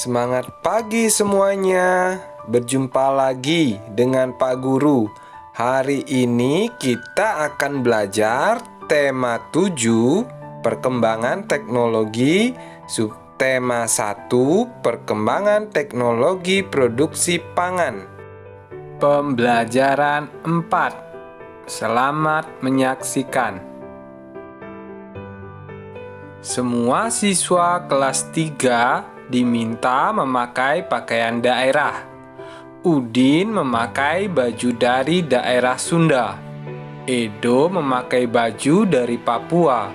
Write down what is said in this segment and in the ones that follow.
Semangat pagi semuanya. Berjumpa lagi dengan Pak Guru. Hari ini kita akan belajar tema 7, perkembangan teknologi, subtema 1, perkembangan teknologi produksi pangan. Pembelajaran 4. Selamat menyaksikan. Semua siswa kelas 3 diminta memakai pakaian daerah. Udin memakai baju dari daerah Sunda. Edo memakai baju dari Papua.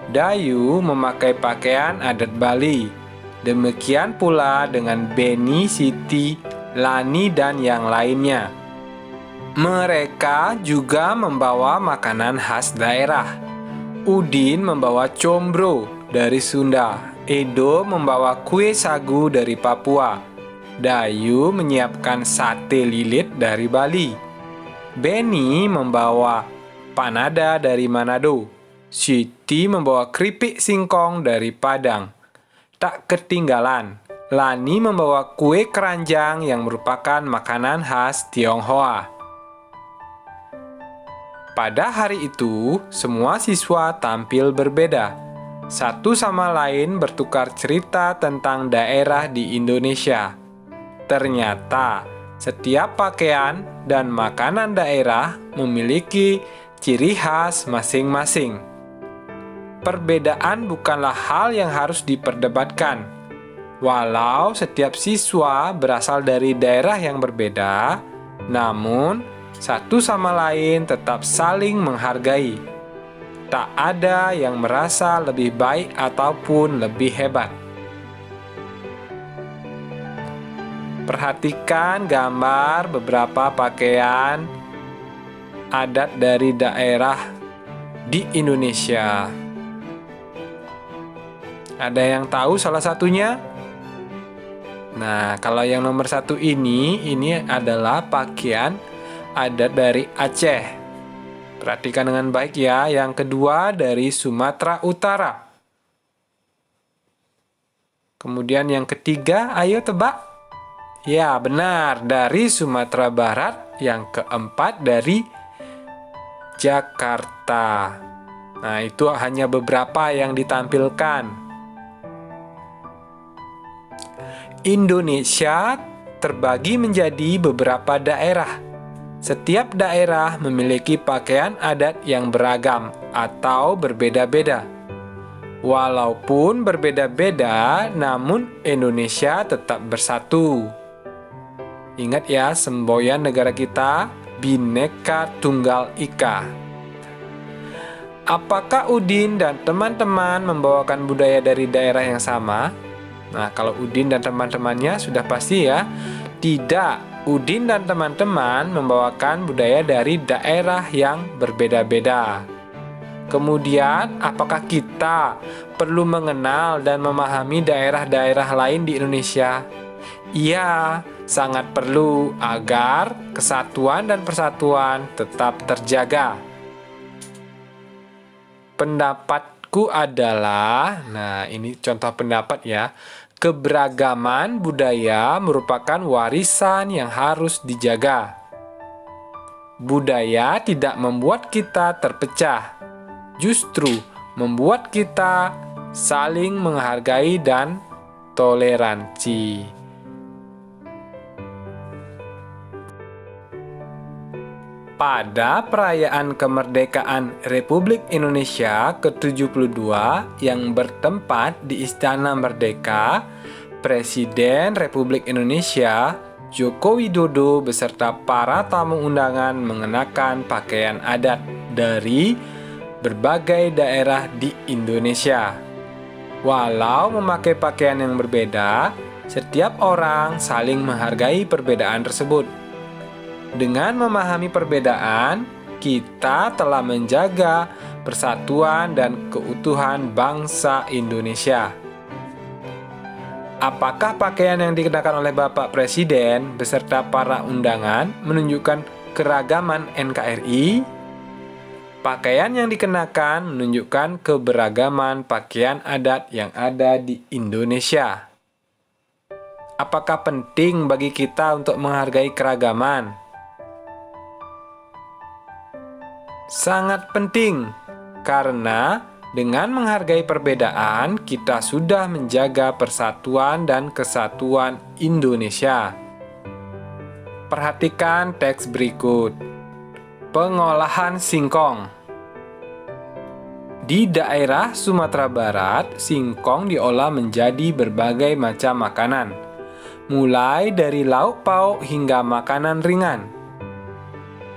Dayu memakai pakaian adat Bali. Demikian pula dengan Beni, Siti, Lani, dan yang lainnya. Mereka juga membawa makanan khas daerah. Udin membawa combro dari Sunda. Edo membawa kue sagu dari Papua. Dayu menyiapkan sate lilit dari Bali. Beni membawa panada dari Manado. Siti membawa keripik singkong dari Padang. Tak ketinggalan, Lani membawa kue keranjang yang merupakan makanan khas Tionghoa. Pada hari itu, semua siswa tampil berbeda. Satu sama lain bertukar cerita tentang daerah di Indonesia. Ternyata, setiap pakaian dan makanan daerah memiliki ciri khas masing-masing. Perbedaan bukanlah hal yang harus diperdebatkan. Walau setiap siswa berasal dari daerah yang berbeda, namun satu sama lain tetap saling menghargai. Tak ada yang merasa lebih baik ataupun lebih hebat. Perhatikan gambar beberapa pakaian adat dari daerah di Indonesia. Ada yang tahu salah satunya? Nah, kalau yang nomor 1 ini adalah pakaian adat dari Aceh. Perhatikan dengan baik ya. Yang kedua dari Sumatera Utara. Kemudian yang ketiga, ayo tebak. Ya, benar, dari Sumatera Barat. Yang keempat dari Jakarta. Nah, itu hanya beberapa yang ditampilkan. Indonesia terbagi menjadi beberapa daerah. Setiap daerah memiliki pakaian adat yang beragam atau berbeda-beda. Walaupun berbeda-beda, namun Indonesia tetap bersatu. Ingat ya, semboyan negara kita, Bhinneka Tunggal Ika. Apakah Udin dan teman-teman membawakan budaya dari daerah yang sama? Nah, kalau Udin dan teman-temannya sudah pasti ya. Tidak. Udin dan teman-teman membawakan budaya dari daerah yang berbeda-beda. Kemudian, apakah kita perlu mengenal dan memahami daerah-daerah lain di Indonesia? Iya, sangat perlu agar kesatuan dan persatuan tetap terjaga. Pendapatku adalah, nah ini contoh pendapat ya, keberagaman budaya merupakan warisan yang harus dijaga. Budaya tidak membuat kita terpecah, justru membuat kita saling menghargai dan toleransi. Pada perayaan kemerdekaan Republik Indonesia ke-72 yang bertempat di Istana Merdeka, Presiden Republik Indonesia Joko Widodo beserta para tamu undangan mengenakan pakaian adat dari berbagai daerah di Indonesia. Walau memakai pakaian yang berbeda, setiap orang saling menghargai perbedaan tersebut. Dengan memahami perbedaan, kita telah menjaga persatuan dan keutuhan bangsa Indonesia. Apakah pakaian yang dikenakan oleh Bapak Presiden beserta para undangan menunjukkan keragaman NKRI? Pakaian yang dikenakan menunjukkan keberagaman pakaian adat yang ada di Indonesia. apakah penting bagi kita untuk menghargai keragaman? Sangat penting, karena dengan menghargai perbedaan, kita sudah menjaga persatuan dan kesatuan Indonesia. Perhatikan teks berikut. Pengolahan singkong. Di daerah Sumatera Barat, singkong diolah menjadi berbagai macam makanan, mulai dari lauk pauk hingga makanan ringan.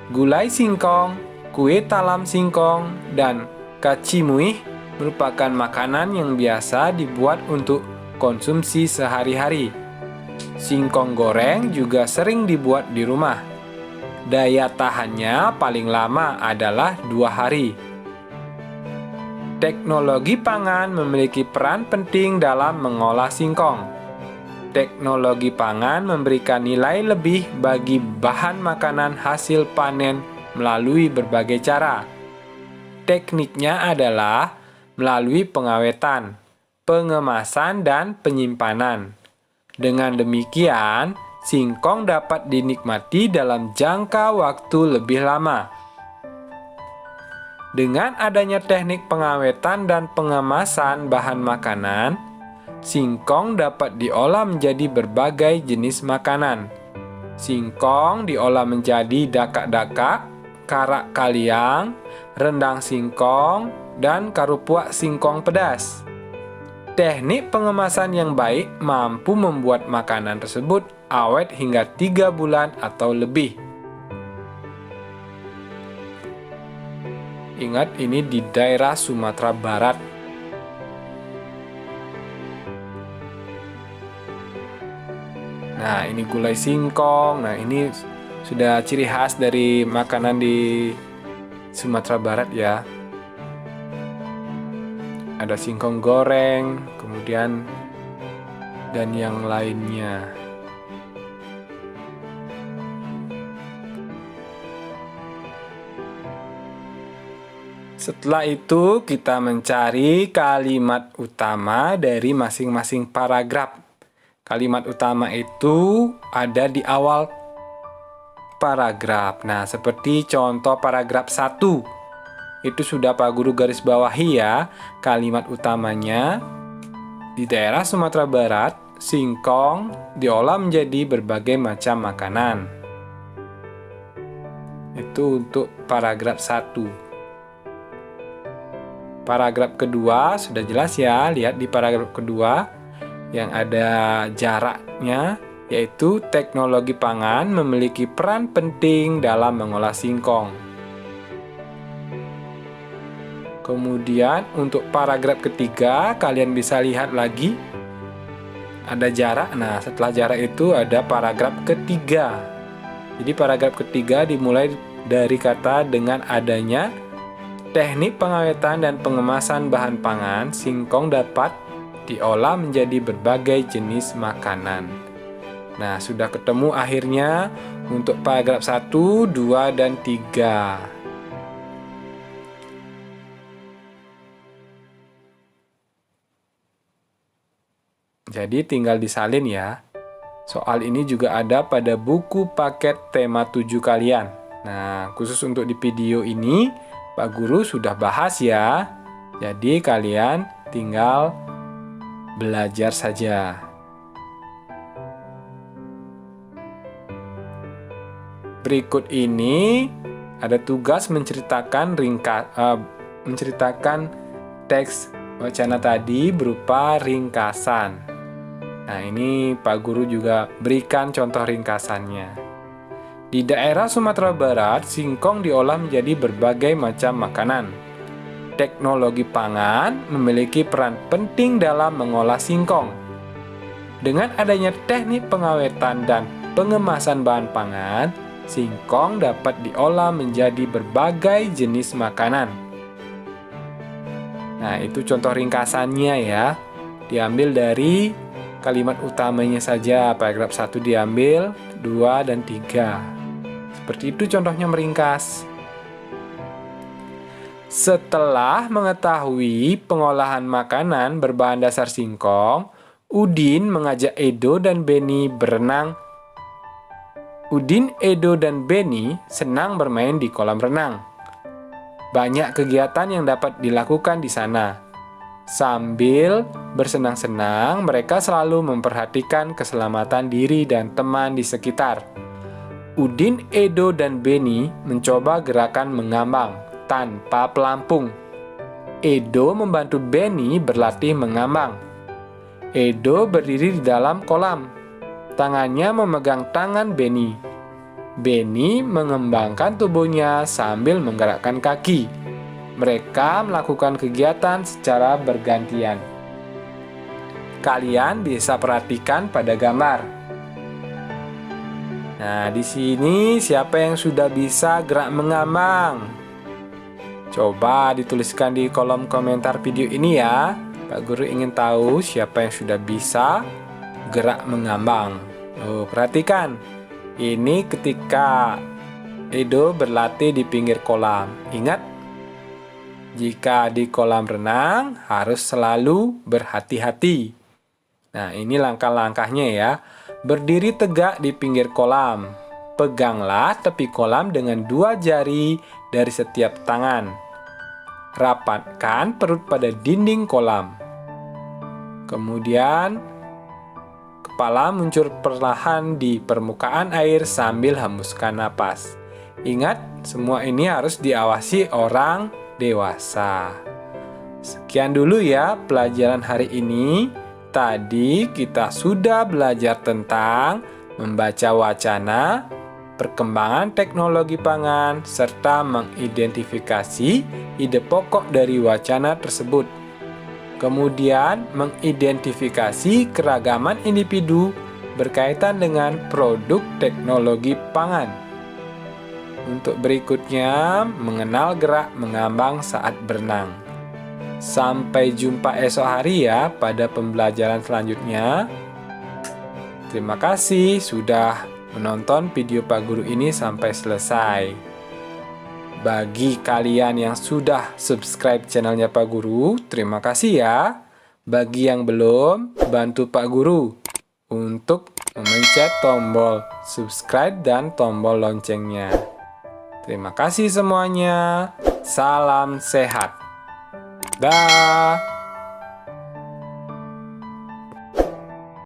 Gulai singkong, kue talam singkong, dan kacimuih merupakan makanan yang biasa dibuat untuk konsumsi sehari-hari. Singkong goreng juga sering dibuat di rumah. Daya tahannya paling lama adalah 2 hari. Teknologi pangan memiliki peran penting dalam mengolah singkong. Teknologi pangan memberikan nilai lebih bagi bahan makanan hasil panen melalui berbagai cara. Tekniknya adalah melalui pengawetan, pengemasan, dan penyimpanan. Dengan demikian, singkong dapat dinikmati dalam jangka waktu lebih lama. Dengan adanya teknik pengawetan dan pengemasan bahan makanan, singkong dapat diolah menjadi berbagai jenis makanan. Singkong diolah menjadi dakak-dakak, karak kaliang, rendang singkong, dan karupuak singkong pedas. Teknik pengemasan yang baik mampu membuat makanan tersebut awet hingga 3 bulan atau lebih. Ingat, ini di daerah Sumatera Barat. Nah, ini gulai singkong. Nah, ini sudah ciri khas dari makanan di Sumatera Barat ya. Ada singkong goreng, kemudian dan yang lainnya. Setelah itu, kita mencari kalimat utama dari masing-masing paragraf. Kalimat utama itu ada di awal paragraf. Nah, seperti contoh paragraf 1. Itu sudah Pak Guru garis bawahi ya. Kalimat utamanya, di daerah Sumatera Barat, singkong diolah menjadi berbagai macam makanan. Itu untuk paragraf 1. Paragraf kedua sudah jelas ya, lihat di paragraf kedua yang ada jaraknya, yaitu teknologi pangan memiliki peran penting dalam mengolah singkong. Kemudian untuk paragraf ketiga, kalian bisa lihat lagi ada jarak. Nah, setelah jarak itu ada paragraf ketiga. Jadi paragraf ketiga dimulai dari kata dengan adanya teknik pengawetan dan pengemasan bahan pangan, singkong dapat diolah menjadi berbagai jenis makanan. Nah, sudah ketemu akhirnya untuk paragraf 1, 2, dan 3. Jadi tinggal disalin ya. Soal ini juga ada pada buku paket tema 7 kalian. Nah, khusus untuk di video ini, Pak Guru sudah bahas ya. Jadi kalian tinggal belajar saja. Berikut ini ada tugas menceritakan teks wacana tadi berupa ringkasan. Nah, ini Pak Guru juga berikan contoh ringkasannya. Di daerah Sumatera Barat, singkong diolah menjadi berbagai macam makanan. Teknologi pangan memiliki peran penting dalam mengolah singkong. Dengan adanya teknik pengawetan dan pengemasan bahan pangan, singkong dapat diolah menjadi berbagai jenis makanan. Nah, itu contoh ringkasannya ya. Diambil dari kalimat utamanya saja. Paragraf 1 diambil, 2 dan 3. Seperti itu contohnya meringkas. Setelah mengetahui pengolahan makanan berbahan dasar singkong, Udin mengajak Edo dan Beni berenang. Udin, Edo, dan Beni senang bermain di kolam renang. Banyak kegiatan yang dapat dilakukan di sana. Sambil bersenang-senang, mereka selalu memperhatikan keselamatan diri dan teman di sekitar. Udin, Edo, dan Beni mencoba gerakan mengambang tanpa pelampung. Edo membantu Beni berlatih mengambang. Edo berdiri di dalam kolam. Tangannya memegang tangan Beni. Beni mengembangkan tubuhnya sambil menggerakkan kaki. Mereka melakukan kegiatan secara bergantian. Kalian bisa perhatikan pada gambar. Nah, di sini siapa yang sudah bisa gerak mengambang? Coba dituliskan di kolom komentar video ini ya. Pak Guru ingin tahu siapa yang sudah bisa gerak mengambang. Perhatikan. Ini ketika Edo berlatih di pinggir kolam. Ingat, jika di kolam renang harus selalu berhati-hati. Nah, ini langkah-langkahnya ya. Berdiri tegak di pinggir kolam. Peganglah tepi kolam dengan 2 jari dari setiap tangan. Rapatkan perut pada dinding kolam. Kemudian, kepala muncul perlahan di permukaan air sambil hembuskan napas. Ingat, semua ini harus diawasi orang dewasa. Sekian dulu ya pelajaran hari ini. Tadi kita sudah belajar tentang membaca wacana, perkembangan teknologi pangan, serta mengidentifikasi ide pokok dari wacana tersebut. Kemudian mengidentifikasi keragaman individu berkaitan dengan produk teknologi pangan. Untuk berikutnya, mengenal gerak mengambang saat berenang. Sampai jumpa esok hari ya pada pembelajaran selanjutnya. Terima kasih sudah menonton video Pak Guru ini sampai selesai. Bagi kalian yang sudah subscribe channelnya Pak Guru, terima kasih ya. Bagi yang belum, bantu Pak Guru untuk memencet tombol subscribe dan tombol loncengnya. Terima kasih semuanya. Salam sehat. Dah.